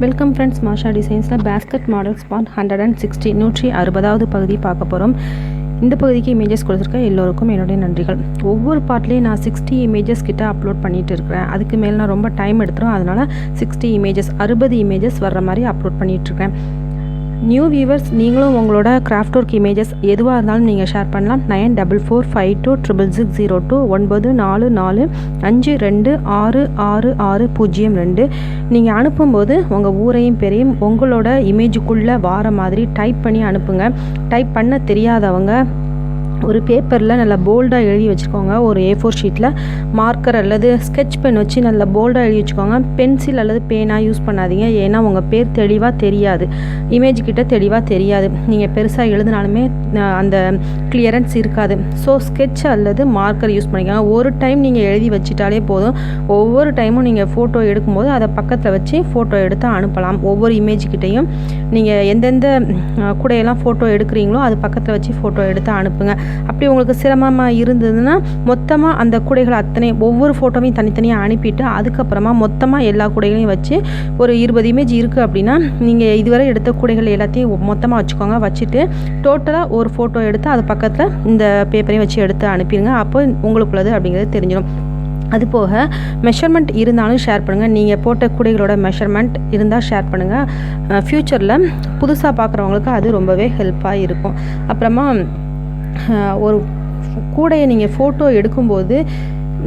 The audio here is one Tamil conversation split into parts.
வெல்கம் ஃப்ரெண்ட்ஸ், மாஷா டிசைன்ஸில் பேஸ்கெட் மாடல்ஸ் பார்ட் 160 160வது பகுதி பார்க்க போகிறோம். இந்த பகுதிக்கு இமேஜஸ் கொடுத்துருக்க எல்லோருக்கும் என்னுடைய நன்றிகள். ஒவ்வொரு பார்ட்லேயும் நான் 60 இமேஜஸ் கிட்ட அப்லோட் பண்ணிகிட்டு இருக்கிறேன். அதுக்கு மேலே நான் ரொம்ப டைம் எடுத்துரும். அதனால் 60 இமேஜஸ் 60 இமேஜஸ் வர்ற மாதிரி அப்லோட் பண்ணிகிட்ருக்கேன். நியூ வியூவர்ஸ், நீங்களும் உங்களோட கிராஃப்ட் ஒர்க் இமேஜஸ் எதுவாக இருந்தாலும் நீங்கள் ஷேர் பண்ணலாம். 9445266002 9445266602 நீங்கள் அனுப்பும்போது உங்கள் ஊரையும் பெரியும் உங்களோட இமேஜுக்குள்ளே வார மாதிரி டைப் பண்ணி அனுப்புங்க. டைப் பண்ண தெரியாதவங்க ஒரு பேப்பரில் நல்லா போல்டாக எழுதி வச்சுக்கோங்க. ஒரு A4 ஷீட்டில் மார்க்கர் அல்லது ஸ்கெட்ச் பென் வச்சு நல்லா போல்டாக எழுதி வச்சுக்கோங்க. பென்சில் அல்லது பேனாக யூஸ் பண்ணாதீங்க. ஏன்னா உங்கள் பேர் தெளிவாக தெரியாது, இமேஜ் கிட்ட தெளிவாக தெரியாது. நீங்கள் பெருசாக எழுதினாலுமே அந்த கிளியரன்ஸ் இருக்காது. ஸோ ஸ்கெட்ச் அல்லது மார்க்கர் யூஸ் பண்ணிக்கோங்க. ஒரு டைம் நீங்கள் எழுதி வச்சிட்டாலே போதும். ஒவ்வொரு டைமும் நீங்கள் ஃபோட்டோ எடுக்கும்போது அதை பக்கத்தில் வச்சு ஃபோட்டோ எடுத்து அனுப்பலாம். ஒவ்வொரு இமேஜ் கிட்டையும் நீங்கள் எந்தெந்த கூடையெல்லாம் ஃபோட்டோ எடுக்கிறீங்களோ அது பக்கத்தில் வச்சு ஃபோட்டோ எடுத்து அனுப்புங்க. அப்படி உங்களுக்கு சிரமமாக இருந்ததுன்னா மொத்தமாக அந்த கூடைகள் அத்தனை ஒவ்வொரு ஃபோட்டோவையும் தனித்தனியாக அனுப்பிட்டு அதுக்கப்புறமா மொத்தமாக எல்லா கூடைகளையும் வச்சு ஒரு 20 இமேஜ் இருக்குது அப்படின்னா நீங்கள் இதுவரை எடுத்த கூடைகள் எல்லாத்தையும் மொத்தமாக வச்சுக்கோங்க. வச்சுட்டு டோட்டலாக ஒரு ஃபோட்டோ எடுத்து அது பக்கத்தில் இந்த பேப்பரையும் வச்சு எடுத்து அனுப்பிடுங்க. அப்போ உங்களுக்குள்ளது அப்படிங்கிறது தெரிஞ்சிடும். அது போக மெஷர்மெண்ட் இருந்தாலும் ஷேர் பண்ணுங்கள். நீங்கள் போட்ட கூடைகளோட மெஷர்மெண்ட் இருந்தால் ஷேர் பண்ணுங்கள். ஃப்யூச்சரில் புதுசாக பார்க்குறவங்களுக்கு அது ரொம்பவே ஹெல்ப்பாக இருக்கும். அப்புறமா ஒரு கூடையை நீங்கள் ஃபோட்டோ எடுக்கும்போது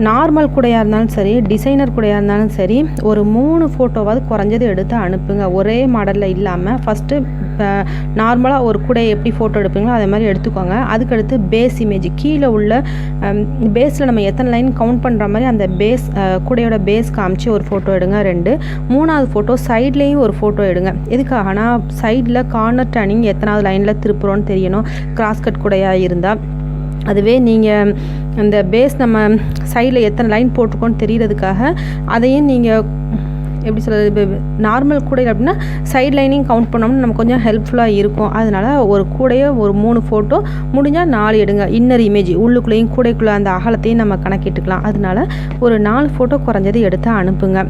நார்மல் கூடையாக இருந்தாலும் சரி, டிசைனர் கூடையாக இருந்தாலும் சரி, ஒரு 3 ஃபோட்டோவாவது குறைஞ்சது எடுத்து அனுப்புங்க. ஒரே மாடலில் இல்லாமல் ஃபஸ்ட்டு நார்மலாக ஒரு கூடையை எப்படி ஃபோட்டோ எடுப்பீங்களோ அதே மாதிரி எடுத்துக்கோங்க. அதுக்கடுத்து பேஸ் இமேஜ் கீழே உள்ள பேஸில் நம்ம எத்தனை லைன் கவுண்ட் பண்ணுற மாதிரி அந்த பேஸ் கூடையோட பேஸ் காமிச்சு ஒரு ஃபோட்டோ எடுங்க. 2 3வது ஃபோட்டோ சைட்லேயும் ஒரு ஃபோட்டோ எடுங்க. எதுக்காகனா சைடில் கார்னர் டர்னிங் எத்தனாவது லைனில் திருப்புறோன்னு தெரியணும். கிராஸ்கட் கூடையாக இருந்தால் அதுவே நீங்கள் அந்த பேஸ் நம்ம சைடில் எத்தனை லைன் போட்டிருக்கோன்னு தெரியறதுக்காக அதையும் நீங்கள் எப்படி சொல்கிறது, நார்மல் கூடை அப்படின்னா சைட் லைனிங் கவுண்ட் பண்ணோம்னா நமக்கு கொஞ்சம் ஹெல்ப்ஃபுல்லாக இருக்கும். அதனால் ஒரு கூடையை ஒரு 3 ஃபோட்டோ முடிஞ்சால் 4 எடுங்க. இன்னர் இமேஜ் உள்ளுக்குள்ளேயும் கூடைக்குள்ளே அந்த அகலத்தையும் நம்ம கணக்கிட்டுக்கலாம். அதனால் ஒரு 4 ஃபோட்டோ குறைஞ்சது எடுத்து அனுப்புங்க.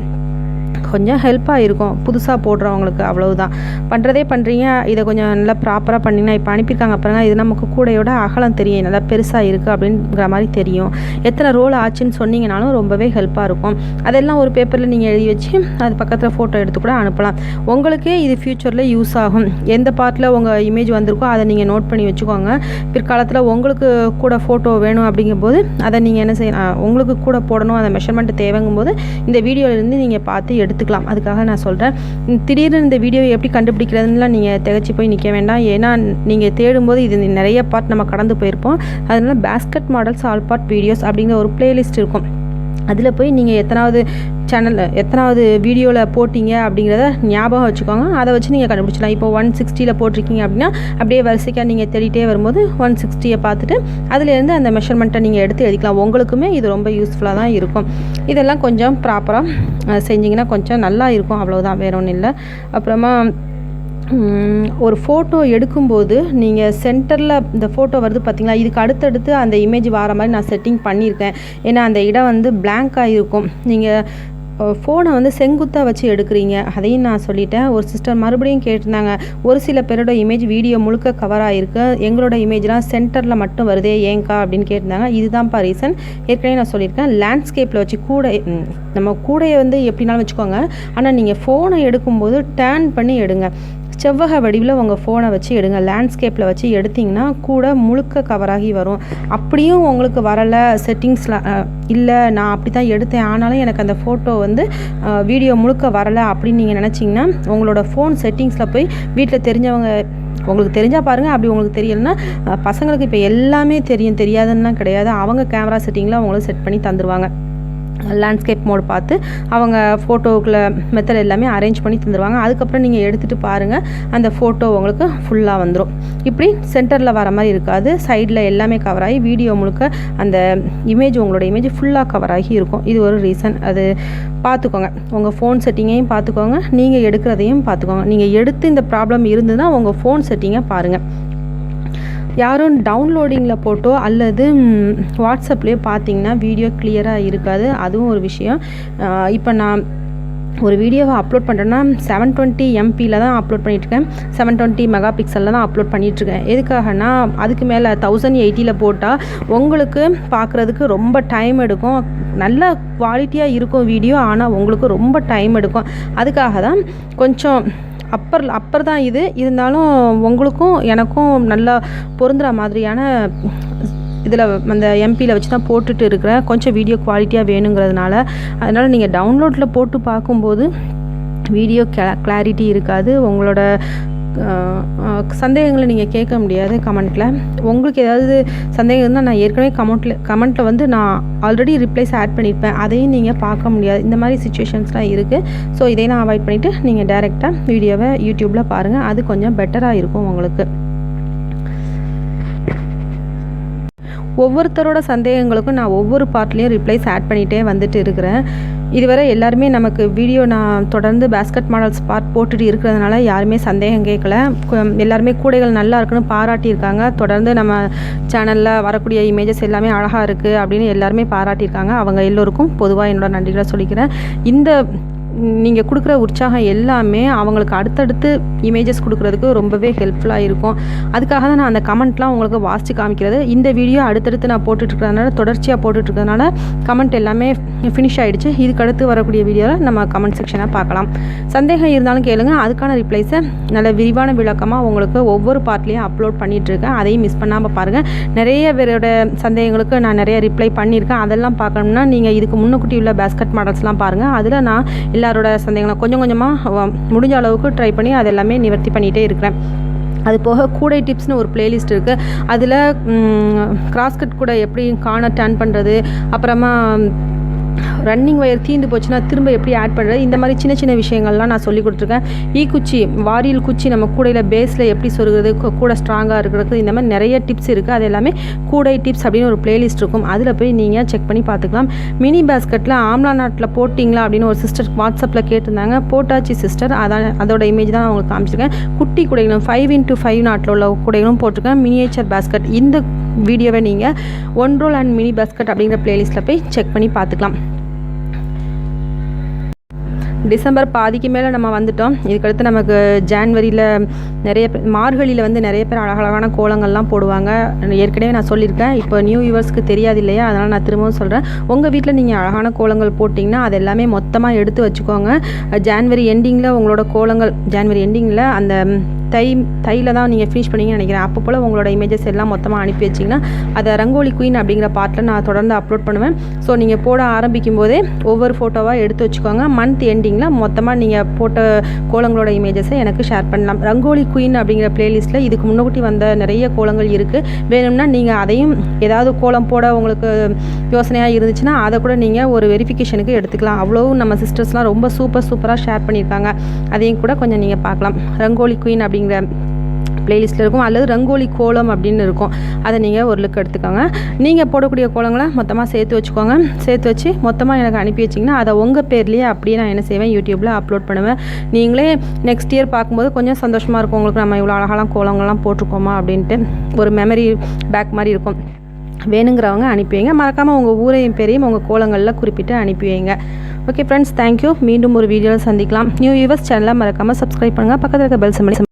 கொஞ்சம் ஹெல்ப்பாக இருக்கும் புதுசாக போடுறவங்களுக்கு. அவ்வளவுதான். பண்ணுறதே பண்ணுறீங்க, இதை கொஞ்சம் நல்லா ப்ராப்பராக பண்ணிங்கன்னா இப்போ அனுப்பியிருக்காங்க பாருங்க, இது நமக்கு கூடையோட அகலம் தெரியும், நல்லா பெருசாக இருக்குது அப்படிங்கிற மாதிரி தெரியும். எத்தனை ரோல் ஆச்சுன்னு சொன்னீங்கனாலும் ரொம்பவே ஹெல்ப்பாக இருக்கும். அதெல்லாம் ஒரு பேப்பரில் நீங்கள் எழுதி வச்சு அது பக்கத்தில் ஃபோட்டோ எடுத்து கூட அனுப்பலாம். உங்களுக்கே இது ஃப்யூச்சரில் யூஸ் ஆகும். எந்த பார்ட்டில் உங்கள் இமேஜ் வந்திருக்கோ அதை நீங்கள் நோட் பண்ணி வச்சுக்கோங்க. பிற்காலத்தில் உங்களுக்கு கூட ஃபோட்டோ வேணும் அப்படிங்கும்போது அதை நீங்கள் என்ன செய்யலாம், உங்களுக்கு கூட போடணும், அந்த மெஷர்மெண்ட் தேவைங்கும்போது இந்த வீடியோலேருந்து நீங்கள் பார்த்து எடுத்துக்கலாம். அதுக்காக நான் சொல்கிறேன். திடீர்னு இந்த வீடியோவை எப்படி கண்டுபிடிக்கிறதுலாம் நீங்கள் திகச்சு போய் நிற்க வேண்டாம். ஏன்னா நீங்கள் தேடும்போது இது நிறைய பார்ட் நம்ம கடந்து போயிருப்போம். அதனால basket models all part videos அப்படிங்கிற ஒரு பிளேலிஸ்ட் இருக்கும். அதில் போய் நீங்கள் எத்தனாவது வீடியோவில் போட்டிங்க அப்படிங்கிறத ஞாபகம் வச்சுக்கோங்க. அதை வச்சு நீங்கள் கண்டுபிடிச்சலாம். இப்போ 160 போட்டிருக்கீங்க அப்படின்னா அப்படியே வரிசைக்காக நீங்கள் தேடிட்டே வரும்போது 160 பார்த்துட்டு அதுலேருந்து அந்த மெஷர்மெண்ட்டை நீங்கள் எடுத்து எழுதிக்கலாம். உங்களுக்குமே இது ரொம்ப யூஸ்ஃபுல்லாக தான் இருக்கும். இதெல்லாம் கொஞ்சம் ப்ராப்பராக செஞ்சிங்கன்னா கொஞ்சம் நல்லா இருக்கும். அவ்வளோதான், வேற ஒன்றும் இல்லை. அப்புறமா ஒரு ஃபோட்டோ எடுக்கும்போது நீங்கள் சென்டரில் இந்த ஃபோட்டோ வருது பார்த்தீங்களா, இதுக்கு அடுத்தடுத்து அந்த இமேஜ் வர மாதிரி நான் செட்டிங் பண்ணியிருக்கேன். ஏன்னா அந்த இடம் வந்து பிளாங்காக இருக்கும். நீங்கள் ஃபோனை வந்து செங்குத்தாக வச்சு எடுக்கிறீங்க, அதையும் நான் சொல்லிட்டேன். ஒரு சிஸ்டர் மறுபடியும் கேட்டிருந்தாங்க, ஒரு சில பேரோட இமேஜ் வீடியோ முழுக்க கவர் ஆகிருக்கு, எங்களோட இமேஜ்லாம் சென்டரில் மட்டும் வருதே ஏங்கா அப்படின்னு கேட்டிருந்தாங்க. இதுதான்ப்பா ரீசன். ஏற்கனவே நான் சொல்லியிருக்கேன், லேண்ட்ஸ்கேப்பில் வச்சு நம்ம கூடையை வந்து எப்படினாலும் வச்சுக்கோங்க. ஆனால் நீங்கள் ஃபோனை எடுக்கும்போது டேர்ன் பண்ணி எடுங்க. செவ்வக வடிவில் உங்கள் ஃபோனை வச்சு எடுங்க. லேண்ட்ஸ்கேப்பில் வச்சு எடுத்திங்கன்னா கூட முழுக்க கவராகி வரும். அப்படியும் உங்களுக்கு வரலை, செட்டிங்ஸில் இல்லை நான் அப்படி தான் எடுத்தேன் ஆனாலும் எனக்கு அந்த ஃபோட்டோ வந்து வீடியோ முழுக்க வரலை அப்படின்னு நீங்கள் நினச்சிங்கன்னா உங்களோட ஃபோன் செட்டிங்ஸில் போய் வீட்டில் தெரிஞ்சவங்க உங்களுக்கு தெரிஞ்சால் பாருங்கள். அப்படி உங்களுக்கு தெரியலைன்னா பசங்களுக்கு இப்போ எல்லாமே தெரியாதுன்னா கிடையாது. அவங்க கேமரா செட்டிங்கில் அவங்களும் செட் பண்ணி தந்துடுவாங்க. லேண்ட்ஸ்கேப் மோட் பார்த்து அவங்க ஃபோட்டோக்குள்ள மெத்தட் எல்லாமே அரேஞ்ச் பண்ணி தந்துடுவாங்க. அதுக்கப்புறம் நீங்கள் எடுத்துகிட்டு பாருங்கள், அந்த ஃபோட்டோ உங்களுக்கு ஃபுல்லாக வந்துடும். இப்படி சென்டரில் வர மாதிரி இருக்காது, சைடில் எல்லாமே கவர் ஆகி வீடியோ முழுக்க அந்த உங்களோட இமேஜ் ஃபுல்லாக கவர் ஆகி இருக்கும். இது ஒரு ரீசன். அது பார்த்துக்கோங்க. உங்கள் ஃபோன் செட்டிங்கையும் பார்த்துக்கோங்க, நீங்கள் எடுக்கிறதையும் பார்த்துக்கோங்க. நீங்கள் எடுத்து இந்த ப்ராப்ளம் இருந்ததுன்னா உங்கள் ஃபோன் செட்டிங்கை பாருங்கள். யாரும் டவுன்லோடிங்கில் போட்டோ அல்லது வாட்ஸ்அப்லேயோ பார்த்தீங்கன்னா வீடியோ கிளியராக இருக்காது. அதுவும் ஒரு விஷயம். இப்போ நான் ஒரு வீடியோவை அப்லோட் பண்ணுறேன்னா 720 MPயில் தான் அப்லோட் பண்ணிகிட்ருக்கேன், 720 மெகா பிக்சலில் தான் அப்லோட் பண்ணிகிட்ருக்கேன். எதுக்காகனா அதுக்கு மேலே 1080 போட்டால் உங்களுக்கு பார்க்குறதுக்கு ரொம்ப டைம் எடுக்கும். நல்ல குவாலிட்டியாக இருக்கும் வீடியோ, ஆனால் உங்களுக்கு ரொம்ப டைம் எடுக்கும். அதுக்காக தான் கொஞ்சம் அப்பர் தான் இது. இருந்தாலும் உங்களுக்கும் எனக்கும் நல்லா பொருந்துகிற மாதிரியான இதில் அந்த எம்பியில் வச்சு தான் போட்டுட்டு இருக்கிறேன். கொஞ்சம் வீடியோ குவாலிட்டியாக வேணுங்கிறதுனால. அதனால் நீங்கள் டவுன்லோடில் போட்டு பார்க்கும்போது வீடியோ கிளாரிட்டி இருக்காது. உங்களோட சந்தேகங்களை நீங்கள் கேட்க முடியாது கமெண்ட்டில். உங்களுக்கு ஏதாவது சந்தேகம் இருந்தால் நான் ஏற்கனவே கமெண்ட்டில் வந்து நான் ஆல்ரெடி ரிப்ளைஸ் ஆட் பண்ணியிருப்பேன், அதையும் நீங்கள் பார்க்க முடியாது. இந்த மாதிரி சிச்சுவேஷன்ஸ்லாம் இருக்குது. ஸோ இதையெல்லாம் அவாய்ட் பண்ணிவிட்டு நீங்கள் டைரெக்டாக வீடியோவை யூடியூப்பில் பாருங்கள். அது கொஞ்சம் பெட்டராக இருக்கும் உங்களுக்கு. ஒவ்வொருத்தரோட சந்தேகங்களுக்கும் நான் ஒவ்வொரு பார்ட்லேயும் ரிப்ளைஸ் ஆட் பண்ணிகிட்டே வந்துட்டு இருக்கிறேன். இதுவரை எல்லாருமே நமக்கு வீடியோ நான் தொடர்ந்து பேஸ்கெட் மாடல்ஸ் பார்ட் போட்டுட்டு இருக்கிறதுனால யாருமே சந்தேகம் கேட்கல. எல்லாருமே கூடைகள் நல்லா இருக்குன்னு பாராட்டியிருக்காங்க. தொடர்ந்து நம்ம சேனலில் வரக்கூடிய இமேஜஸ் எல்லாமே அழகாக இருக்குது அப்படின்னு எல்லாருமே பாராட்டியிருக்காங்க. அவங்க எல்லோருக்கும் பொதுவாக என்னோட நன்றிகளை சொல்லிக்கிறேன். இந்த நீங்கள் கொடுக்குற உற்சாகம் எல்லாமே அவங்களுக்கு அடுத்தடுத்து இமேஜஸ் கொடுக்குறதுக்கு ரொம்பவே ஹெல்ப்ஃபுல்லாக இருக்கும். அதுக்காக தான் நான் அந்த கமெண்ட்லாம் உங்களுக்கு வாசித்து காமிக்கிறது. இந்த வீடியோ அடுத்தடுத்து நான் போட்டுட்ருக்கிறதுனால, தொடர்ச்சியாக போட்டுட்ருக்கிறதுனால கமெண்ட் எல்லாமே ஃபினிஷ் ஆகிடுச்சு. இதுக்கடுத்து வரக்கூடிய வீடியோவில் நம்ம கமெண்ட் செக்ஷனாக பார்க்கலாம். சந்தேகம் இருந்தாலும் கேளுங்க, அதுக்கான ரிப்ளைஸை நல்ல விரிவான விளக்கமாக உங்களுக்கு ஒவ்வொரு பார்ட்லேயும் அப்லோட் பண்ணிகிட்ருக்கேன். அதையும் மிஸ் பண்ணாமல் பாருங்கள். நிறைய பேரோட சந்தேகங்களுக்கு நான் நிறைய ரிப்ளை பண்ணியிருக்கேன். அதெல்லாம் பார்க்கணும்னா நீங்கள் இதுக்கு முன்னுக்குட்டி உள்ள பேஸ்கெட் மாடல்ஸ்லாம் பாருங்கள். அதில் நான் எல்லாரோட சந்தேகங்களை கொஞ்சம் கொஞ்சமாக முடிஞ்ச அளவுக்கு ட்ரை பண்ணி அதெல்லாமே நிவர்த்தி பண்ணிகிட்டே இருக்கிறேன். அது போக கூடை டிப்ஸ்னு ஒரு பிளேலிஸ்ட் இருக்குது. அதில் கிராஸ்கட் கூட எப்படி கார்னர் டர்ன் பண்ணுறது, அப்புறமா ரன்னிங் ஒயர் தீந்து போச்சுன்னா திரும்ப எப்படி ஆட் பண்ணுறது, இந்த மாதிரி சின்ன சின்ன விஷயங்கள்லாம் நான் சொல்லி கொடுத்துருக்கேன். குச்சி, வாரியல் குச்சி நம்ம கூடையில் பேஸில் எப்படி சொருகிறது, கூட ஸ்ட்ராங்காக இருக்கிறது, இந்த மாதிரி நிறைய டிப்ஸ் இருக்குது. அது எல்லாமே கூடை டிப்ஸ் அப்படின்னு ஒரு பிளேலிஸ்ட் இருக்கும். அதில் போய் நீங்கள் செக் பண்ணி பார்த்துக்கலாம். மினி பேஸ்கெட்டில் ஆம்லா நாட்டில் போட்டிங்களா அப்படின்னு ஒரு சிஸ்டர் வாட்ஸ்அப்பில் கேட்டிருந்தாங்க. போட்டாச்சு சிஸ்டர், அதோட இமேஜ் தான் நான் உங்களுக்கு காமிச்சிருக்கேன். குட்டி கூடைகளும் 5x5 நாட்டில் உள்ள கூடைகளும் போட்டிருக்கேன். மினியேச்சர் பேஸ்கெட், இந்த வீடியோவை நீங்கள் 1 roll அண்ட் மினி பேஸ்கெட் அப்படிங்கிற பிளேலிஸ்ட்டில் போய் செக் பண்ணி பார்த்துக்கலாம். டிசம்பர் பாதிக்கு மேலே நம்ம வந்துட்டோம். இதுக்கடுத்து நமக்கு ஜான்வரியில் நிறைய பேர், மார்கழியில் வந்து நிறைய பேர் அழகழகான கோலங்கள்லாம் போடுவாங்க. ஏற்கனவே நான் சொல்லியிருக்கேன், இப்போ நியூ வியூவர்ஸ்க்கு தெரியாது இல்லையா, அதனால் நான் திரும்பவும் சொல்கிறேன். உங்கள் வீட்டில் நீங்கள் அழகான கோலங்கள் போட்டிங்கன்னா அது எல்லாமே மொத்தமாக எடுத்து வச்சுக்கோங்க. ஜான்வரி எண்டிங்கில் உங்களோட கோலங்கள், ஜான்வரி எண்டிங்கில் அந்த தையில் தான் நீங்கள் ஃபினிஷ் பண்ணிங்கன்னு நினைக்கிறேன். அப்போ போல் உங்களோட இமேஜஸ் எல்லாம் மொத்தமாக அனுப்பி வச்சிங்கன்னா அதை ரங்கோலி குயின் அப்படிங்கிற பார்ட்டில் நான் தொடர்ந்து அப்லோட் பண்ணுவேன். ஸோ நீங்கள் போட ஆரம்பிக்கும் போதே ஒவ்வொரு ஃபோட்டோவாக எடுத்து வச்சுக்கோங்க. மந்த் எண்டிங்கில் மொத்தமாக நீங்கள் போட்ட கோலங்களோட இமேஜஸை எனக்கு ஷேர் பண்ணலாம். ரங்கோலி குயின் அப்படிங்கிற பிளேலிஸ்ட்டில் இதுக்கு முன்னாடி வந்த நிறைய கோலங்கள் இருக்குது. வேணும்னா நீங்கள் அதையும் ஏதாவது கோலம் போட உங்களுக்கு யோசனையாக இருந்துச்சுன்னா அதை கூட நீங்கள் ஒரு வெரிஃபிகேஷனுக்கு எடுத்துக்கலாம். அவ்வளோவும் நம்ம சிஸ்டர்ஸ்லாம் ரொம்ப சூப்பராக ஷேர் பண்ணியிருக்காங்க. அதையும் கூட கொஞ்சம் நீங்கள் பார்க்கலாம். ரங்கோலி குயின் அப்படிங்கிற பிளேலிஸ்ட்டில் இருக்கும், அல்லது ரங்கோலி கோலம் அப்படின்னு இருக்கும். அதை நீங்கள் ஒரு லுக் எடுத்துக்கோங்க. நீங்கள் போடக்கூடிய கோலங்களை மொத்தமாக சேர்த்து வச்சுக்கோங்க. சேர்த்து வச்சு மொத்தமாக எனக்கு அனுப்பி வச்சிங்கன்னா அதை உங்கள் பேர்லேயே அப்படியே நான் என்ன செய்வேன், யூடியூப்பில் அப்லோட் பண்ணுவேன். நீங்களே நெக்ஸ்ட் இயர் பார்க்கும்போது கொஞ்சம் சந்தோஷமாக இருக்கும். உங்களுக்கு நம்ம இவ்வளோ அழகான கோலங்கள்லாம் போட்டிருக்கோமா அப்படின்ட்டு ஒரு மெமரி பேக் மாதிரி இருக்கும். வேணுங்கிறவங்க அனுப்பி வைங்க. மறக்காமல் உங்கள் ஊரையும் பேரையும் உங்கள் கோலங்களில் குறிப்பிட்டு அனுப்பி வைங்க. Okay friends, thank you. மீண்டும் ஒரு வீடியோவில் சந்திக்கலாம். நியூ வியூவர்ஸ் சேனலை மறக்காமல் சப்ஸ்கிரைப் பண்ணுங்கள். பக்கத்தில் இருக்க பெல் சிம்பலை